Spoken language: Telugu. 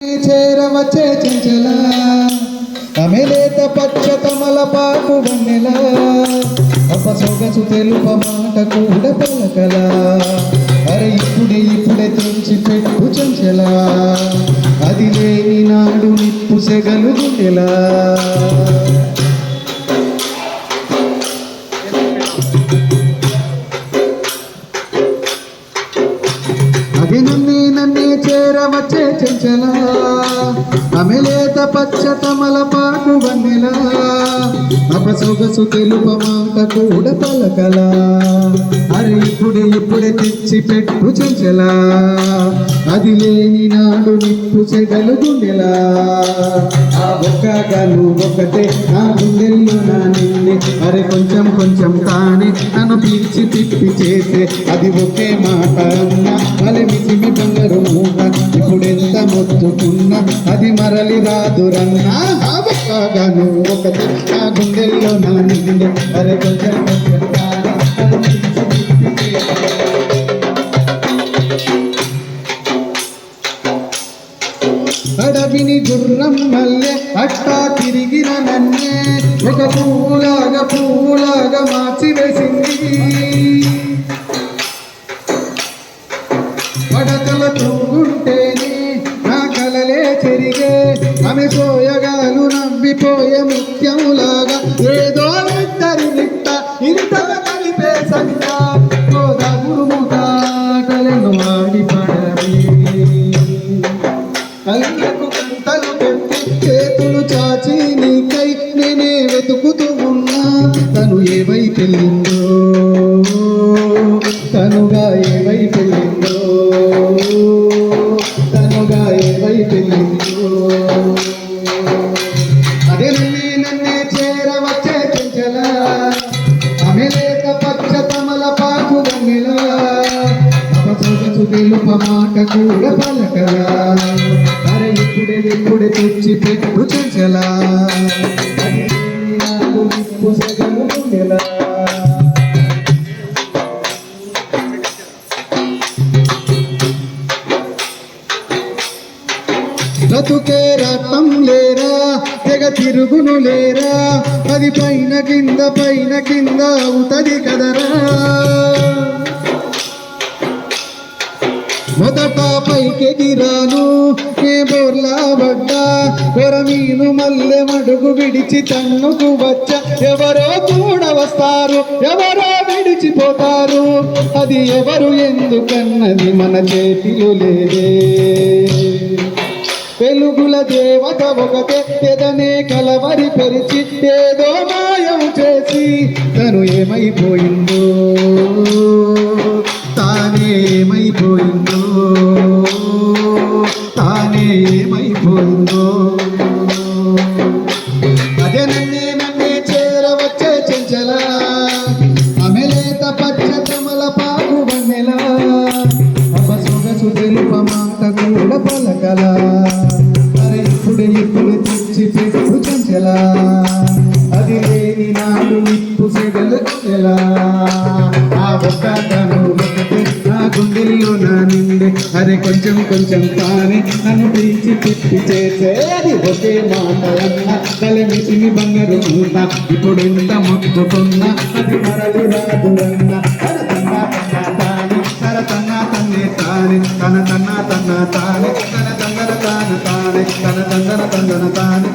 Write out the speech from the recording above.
చేరవచ్చే చెంచల అమెలేత పచ్చ తమలపాకు వన్నెల అపసొగసు తెలుప మాట కూడా పలకల అరే ఇప్పుడే తెంచి పెట్టు చెంచల అది లేని నాడు నిప్పు సెగలు గుండెలా అది నన్నే చేరవచ్చే చెంచల అమెలేత పచ్చ తమలపాకు వన్నెల అపసొగసు తెలుప మాట కూడా పలకల అరే ఇప్పుడే తెచ్చి పెట్టు చెంచల అది లేని నాడు నిప్పు సెగలు గుండెలా ఆ ఒక్కగాను ఒకటే నా గుండెల్లో నా నిండి అరే కొంచెం తానే నన్ను పిలిచి తిప్పి చేసే అది ఒకే మాట అన్నా అలె మిసిమి బంగారు మూట ఇప్పుడెంత మొత్తుకున్నా అది మరలి రాదురన్నా ఆ ఒక్కగాను ఒకటే నా గుండెల్లో నా నిండి అరే కొంచెం తానే నన్ను పిలిచి తిప్పి చేసే అడవిని గుర్రం మల్లె అట్టా తిరిగిన నన్నే ఒక పువ్వులాగా మార్చివేసింది పడకల తొంగుంటేనే నా కలలే చెరిగే ఆమె సోయగాలు నవ్విపోయే ముత్యములాగా ఏదో ఇద్దరి ఇంతగా కలిపే సంతా గోదాగురు ముఠాటలను ఆడి పడవి కళ్ళకు కంతలు పెట్టి చేతులు చాచి నీకై నేనే వెతుకుతూ ఉన్నా తను ఏవైపెళ్ళిందో తనుగా ఏవైపెళ్ళిందో తనుగా ఏవైపెళ్ళిందో అదే నన్నే చేరవచ్చే చెంచల అమెలేత పచ్చ తమలపాకు వన్నెల అపసొగసు తెలుప మాట కూడా పలకల అరే ఇప్పుడే తెచ్చి పెట్టు చెంచల అది నాకు నిప్పు సెగలు గుండెలా బ్రతుకే రత్నం లేరా తెగ తిరుగును లేరా అది పైన కింద అవుతది కదరా మొదట పైకెగిరాను ఏ బోర్లా పడ్డా కొరమీను మల్లె మడుగు విడిచి తన్నుకు వచ్చా ఎవరో కూడా వస్తారు ఎవరో విడిచిపోతారు అది ఎవరు ఎందుకన్నది మన చేతిలో లేదే వెలుగుల దేవత ఒకటే ఎదనే కలవరి పెరిచి ఏదో మాయం చేసి తను ఏమైపోయిందో తానే ఏమైపోయిందో అదే నన్నే చేరవచ్చే చెంచల అమెలేత పచ్చ తమలపాకు వన్నెల అపసొగసు తెలుప మాట కూడా పలకల అరే ఇప్పుడే తెచ్చి పెట్టు చెంచల అది లేని నాడు నిప్పు సెగలు ఎలా ఆ ఒక్కగాను ఒకటే నా గుండెల్లో నా నిండే అరే కొంచెం తానే నన్ను పిలిచి తిప్పి చేసే అది ఒకే మాట అన్న తల మిసిమి బంగారు మూట ఇప్పుడు ఎంత మొక్కుతున్నా అది మరలి రాదు అన్న తన తన్న తానే తన తందన తానే